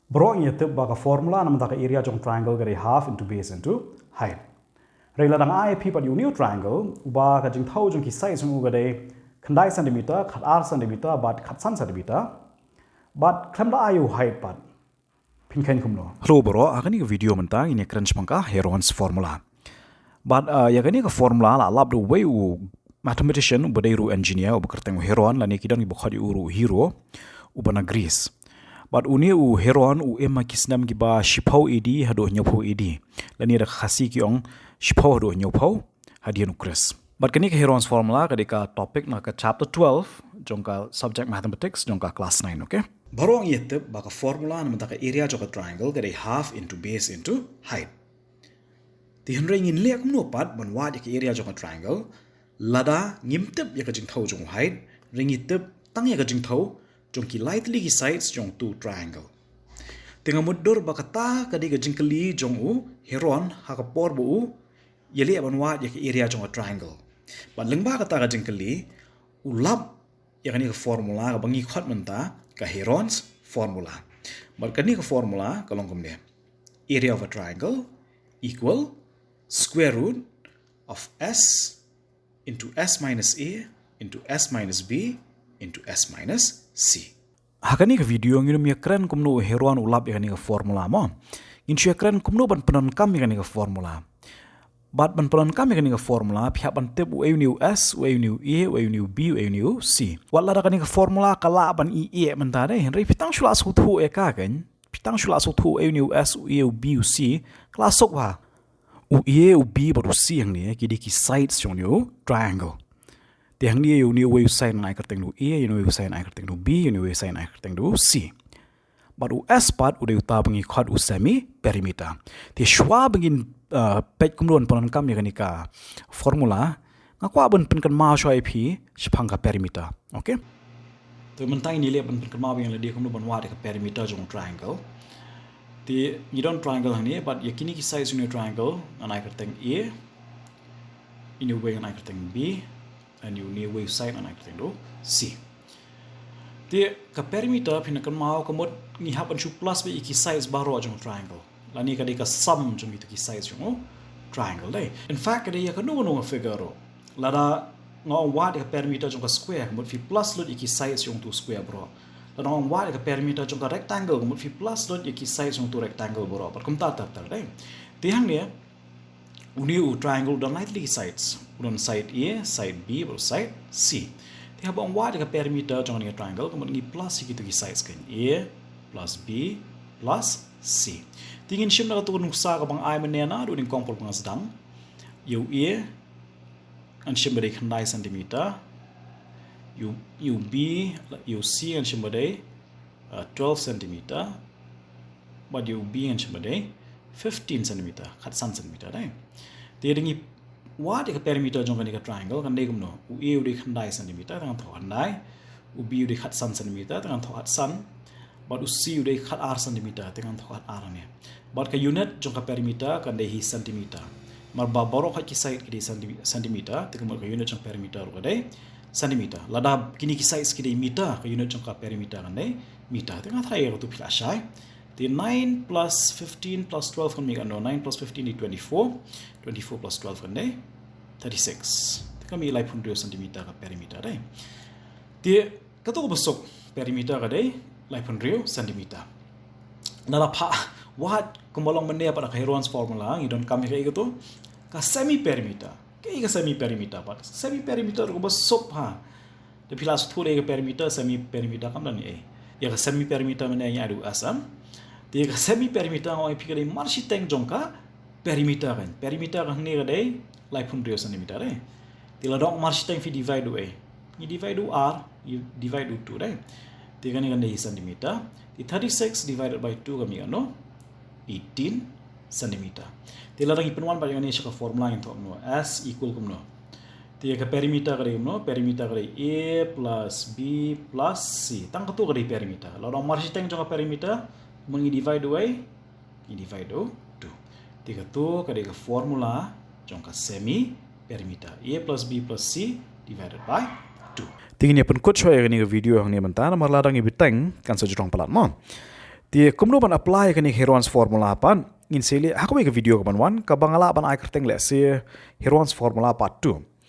Bro ini tip baka formula nama taka area jong triangle gari half into base into height. Rela dang IP pat new triangle uba ka jing thau jong ki size jong gade khandai centimeter khat r centimeter but khat san centimeter but khamda ayu height pat pinkan kumno. Hello bro, agani ka video mentang ini crunch mangka Heron's formula. But yagani ka formula la lab do way u mathematician ubadairu engineer ubakerteng Heron la ni kidang ibukhadi uru hero ubana Greece. But uni u Heron u emma kisnam giba shipau edi hado nyopau edi. Lani ada Khasi kiong shipau hado nyopau hadian ukres. But kani ka Heron's formula kadika topic na ka chapter 12 jongka subject mathematics jongka class 9, okay? Baru ang yetep baka formula na mataka area jongka triangle kadi half into base into height. Ti henry ngin liak mnopat banwad ka area jongka triangle lada ngimtep ya ka jing thau jong height ringitep tang ya ka jing thau jongki lightly ki sides jong two triangle. Tinga mudur bakata kadi ka jingkeli jong u Heron hakapor bu u yeli abanwa ya ki area jong a triangle. Ban lengba kata ka jingkeli ulap ya kani ka formula ka bangi khot menta ka Heron's formula. Ban kani ka formula kalong kumne. Area of a triangle equal square root of s into s minus a into s minus b into s minus c. Hakani ka video ng inum yakran kumno Heron ulap yakani ka formula mo. Insu yakran kumno ban penon kam yakani ka formula. Bat ban penon kam yakani ka formula pihak ban tip u new s, u new a, u new b, u new c. Wala da kani ka formula kala ban i e mentade Henry pitang shula suthu e ka kan. Pitang shula suthu u new s, u a, u b, u c. Klasok ba. U a, u b baru c yang ni kidi ki sides jong new triangle. Tiang ni you new way sign na kerteng du A, you know way sign na kerteng du B, you know way sign na kerteng du C. But u S part udah uta bengi khad u semi perimeter. Ti shwa bengin pet kumluan panon kam ya kanika formula ngakwa ben penkan ma shwa IP shpang ka perimeter. Okay? Tu mentai ni le ben penkan ma beng le dia kumluan wa ka perimeter jong triangle. Ti you don't triangle hani but yakini ki size unit triangle na kerteng A, ini way na kerteng B. And you need wave side na naik do C. Di ka perimeter pinakan mau kamot ni hapan shu plus be iki size baro jong triangle. Lani ka di ka sum jong itu ki size jong triangle dai. In fact ka di ya kanu no figure ro. Lada ngong wa di ka perimeter jong ka square kamot fi plus lot iki size jong tu square bro. Lada ngong wa di ka perimeter jong ka rectangle kamot fi plus lot iki size jong tu rectangle bro. Par kum ta dai. Ti hang ni uni u triangle dan lightly sides. Udan side A, side B, baru side C. Tiha bang wa dekat perimeter jong ni triangle kemudian ni plus gitu ki sides kan. A plus B plus C. Tingin shim na tu nuksa ka bang I menena du ning kompol pang sedang. U A an shim bade khandai centimeter. U B U C an shim bade 12 centimeter. But U B an shim bade 15 centimeter, khat san centimeter dai. Ti ringi wa de perimeter jong kan triangle kan dei kumno u a de khandai centimeter tang tho khandai u b de khat san centimeter tang tho khat san but u c de khat r centimeter tang tho khat r ne but ka unit jong ka perimeter kan dei hi centimeter mar ba baro khat ki side ki centimeter tang mar ka unit jong perimeter ka dei centimeter lada kini ki size ki dei meter ka unit jong ka perimeter kan dei meter tang thai ro tu phila shai the 9 plus 15 plus 12 kan make no 9 plus 15 is 24 24 plus 12 kan dai 36 kami 800 cm ka perimeter dai dia kato besok perimeter ka dai 800 cm nala pha what kumbalong mende pada Heron's formula you don't come here gitu ka semi perimeter ke ka semi perimeter pat semi perimeter ko besok ha de pilas thule ka perimeter semi perimeter kam dan ya ka semi perimeter mene ya adu asam dia ka semi perimeter ngoi pikir marshi teng jongka perimeter kan perimeter kan ni kadai 800 cm dai tila dong marshi teng fi divide a ni divide r you divide 2 dai dia kan ni cm di 36 divided by 2 kami kan no 18 cm tila lagi penuan pa ni sa formula yang no s equal kum no dia ka perimeter kadai no perimeter kadai a plus b plus c tang katu kadai perimeter la dong marshi teng jongka perimeter mengi divide away i divide 2 tiga tu kadai ka formula jongka semi perimeter a plus b plus c divided by 2 tingin ya pun coach hoy ni video hang ni mentana marladang ibiteng kan sa jong palat mo Dia kumno ban apply kan Heron's formula pan in sele aku make video kapan wan ka bangala ban ai kerteng le se Heron's formula part 2